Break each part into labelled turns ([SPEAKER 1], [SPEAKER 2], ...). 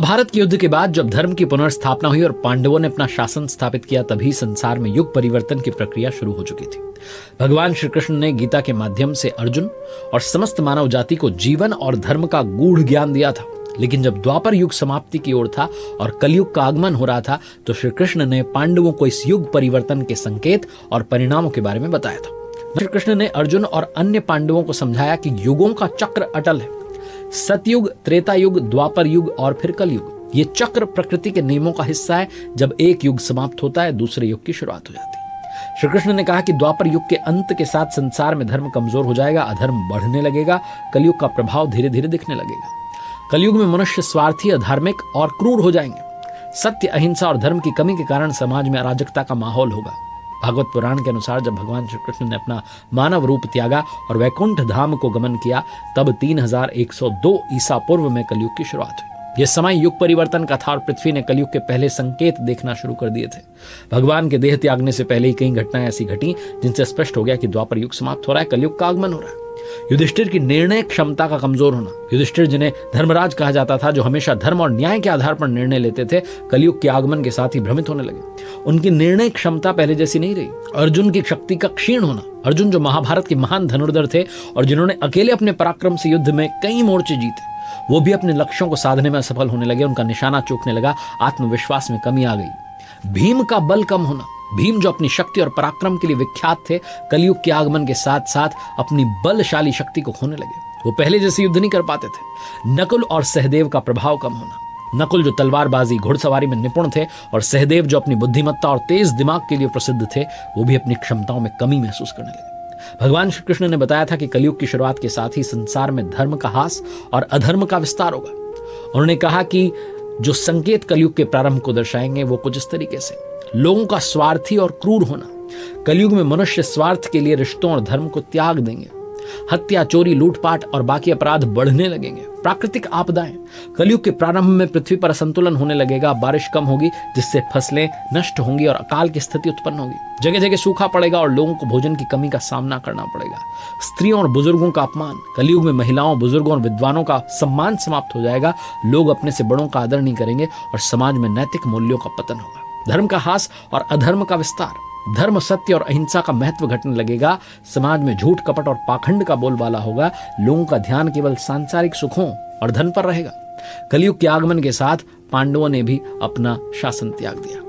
[SPEAKER 1] महाभारत के युद्ध के बाद जब धर्म की पुनर्स्थापना हुई और पांडवों ने अपना शासन स्थापित किया, तभी संसार में युग परिवर्तन की प्रक्रिया शुरू हो चुकी थी। भगवान श्री कृष्ण ने गीता के माध्यम से अर्जुन और समस्त मानव जाति को जीवन और धर्म का गूढ़ ज्ञान दिया था। लेकिन जब द्वापर युग समाप्ति की ओर था और कलयुग का आगमन हो रहा था, तो श्री कृष्ण ने पांडवों को इस युग परिवर्तन के संकेत और परिणामों के बारे में बताया था। श्री कृष्ण ने अर्जुन और अन्य पांडवों को समझाया कि युगों का चक्र अटल है। सतयुग, त्रेता युग, द्वापर युग और फिर कलयुग। ये चक्र प्रकृति के नियमों का हिस्सा है। जब एक युग समाप्त होता है, दूसरे युग की शुरुआत हो जाती है। श्री कृष्ण ने कहा कि द्वापर युग के अंत के साथ संसार में धर्म कमजोर हो जाएगा, अधर्म बढ़ने लगेगा, कलयुग का प्रभाव धीरे धीरे दिखने लगेगा। कलयुग में मनुष्य स्वार्थी, अधार्मिक और क्रूर हो जाएंगे। सत्य, अहिंसा और धर्म की कमी के कारण समाज में अराजकता का माहौल होगा। भागवत पुराण के अनुसार जब भगवान श्री कृष्ण ने अपना मानव रूप त्यागा और वैकुंठ धाम को गमन किया, तब 3102 ईसा पूर्व में कलयुग की शुरुआत हुई। यह समय युग परिवर्तन का था और पृथ्वी ने कलयुग के पहले संकेत देखना शुरू कर दिए थे। भगवान के देह त्यागने से पहले ही कई घटनाएं ऐसी घटी जिनसे स्पष्ट हो गया कि द्वापर युग समाप्त हो रहा है, कलयुग का आगमन हो रहा है। युधिष्ठिर की निर्णय क्षमता का कमजोर होना। युधिष्ठिर, जिन्हें धर्मराज कहा जाता था, जो हमेशा धर्म और न्याय के आधार पर निर्णय लेते थे, कलयुग के आगमन के साथ ही भ्रमित होने लगे। उनकी निर्णय क्षमता पहले जैसी नहीं रही। अर्जुन की शक्ति का क्षीण होना। अर्जुन, जो महाभारत के महान धनुर्धर थे और जिन्होंने अकेले अपने पराक्रम से युद्ध में कई मोर्चे जीते, वो भी अपने लक्ष्यों को साधने में असफल होने लगे। उनका निशाना चूकने लगा, आत्मविश्वास में कमी आ गई। भीम का बल कम होना। भीम, जो अपनी शक्ति और पराक्रम के लिए विख्यात थे, कलयुग के आगमन के साथ साथ अपनी बलशाली शक्ति को खोने लगे। वो पहले जैसे युद्ध नहीं कर पाते थे। नकुल और सहदेव का प्रभाव कम होना। नकुल, जो तलवारबाजी, घुड़सवारी में निपुण थे, और सहदेव, जो अपनी बुद्धिमत्ता और तेज दिमाग के लिए प्रसिद्ध थे, वो भी अपनी क्षमताओं में कमी महसूस करने लगे। भगवान श्री कृष्ण ने बताया था कि कलयुग की शुरुआत के साथ ही संसार में धर्म का ह्रास और अधर्म का विस्तार होगा। उन्होंने कहा कि जो संकेत कलयुग के प्रारंभ को दर्शाएंगे वो कुछ इस तरीके से: लोगों का स्वार्थी और क्रूर होना। कलयुग में मनुष्य स्वार्थ के लिए रिश्तों और धर्म को त्याग देंगे। हत्या, चोरी, लूटपाट और बाकी अपराध बढ़ने लगेंगे। प्राकृतिक आपदाएं। कलयुग के प्रारंभ में पृथ्वी पर असंतुलन होने लगेगा। बारिश कम होगी, जिससे फसलें नष्ट होंगी और अकाल की स्थिति उत्पन्न होगी। जगह जगह सूखा पड़ेगा और लोगों को भोजन की कमी का सामना करना पड़ेगा। स्त्रियों और बुजुर्गों का अपमान। कलयुग में महिलाओं, बुजुर्गों और विद्वानों का सम्मान समाप्त हो जाएगा। लोग अपने से बड़ों का आदर नहीं करेंगे और समाज में नैतिक मूल्यों का पतन होगा। धर्म का ह्रास और अधर्म का विस्तार। धर्म, सत्य और अहिंसा का महत्व घटने लगेगा। समाज में झूठ, कपट और पाखंड का बोलबाला होगा। लोगों का ध्यान केवल सांसारिक सुखों और धन पर रहेगा। कलयुग के आगमन के साथ पांडवों ने भी अपना शासन त्याग दिया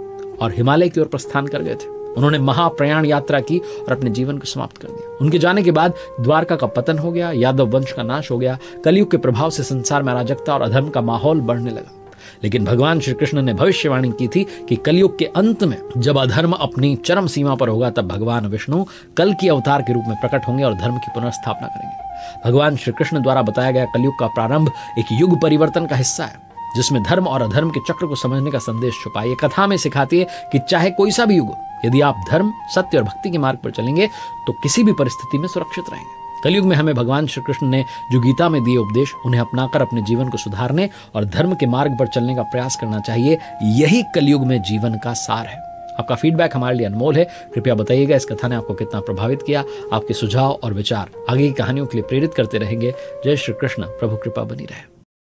[SPEAKER 1] और हिमालय की ओर प्रस्थान कर गए थे। उन्होंने महाप्रयाण यात्रा की और अपने जीवन को समाप्त कर दिया। उनके जाने के बाद द्वारका का पतन हो गया, यादव वंश का नाश हो गया। कलयुग के प्रभाव से संसार में अराजकता और अधर्म का माहौल बढ़ने लगा। लेकिन भगवान श्री कृष्ण ने भविष्यवाणी की थी कि कलयुग के अंत में जब अधर्म अपनी चरम सीमा पर होगा, तब भगवान विष्णु कल की अवतार के रूप में प्रकट होंगे और धर्म की पुनर्स्थापना करेंगे। भगवान श्री कृष्ण द्वारा बताया गया कलयुग का प्रारंभ एक युग परिवर्तन का हिस्सा है, जिसमें धर्म और अधर्म के चक्र को समझने का संदेश छुपा है। ये कथा में सिखाती है कि चाहे कोई सा भी युग हो, यदि आप धर्म, सत्य और भक्ति के मार्ग पर चलेंगे तो किसी भी परिस्थिति में सुरक्षित रहेंगे। कलयुग में हमें भगवान श्री कृष्ण ने जो गीता में दिए उपदेश, उन्हें अपनाकर अपने जीवन को सुधारने और धर्म के मार्ग पर चलने का प्रयास करना चाहिए। यही कलयुग में जीवन का सार है। आपका फीडबैक हमारे लिए अनमोल है। कृपया बताइएगा इस कथा ने आपको कितना प्रभावित किया। आपके सुझाव और विचार आगे की कहानियों के लिए प्रेरित करते रहेंगे। जय श्री कृष्ण। प्रभु कृपा बनी रहे।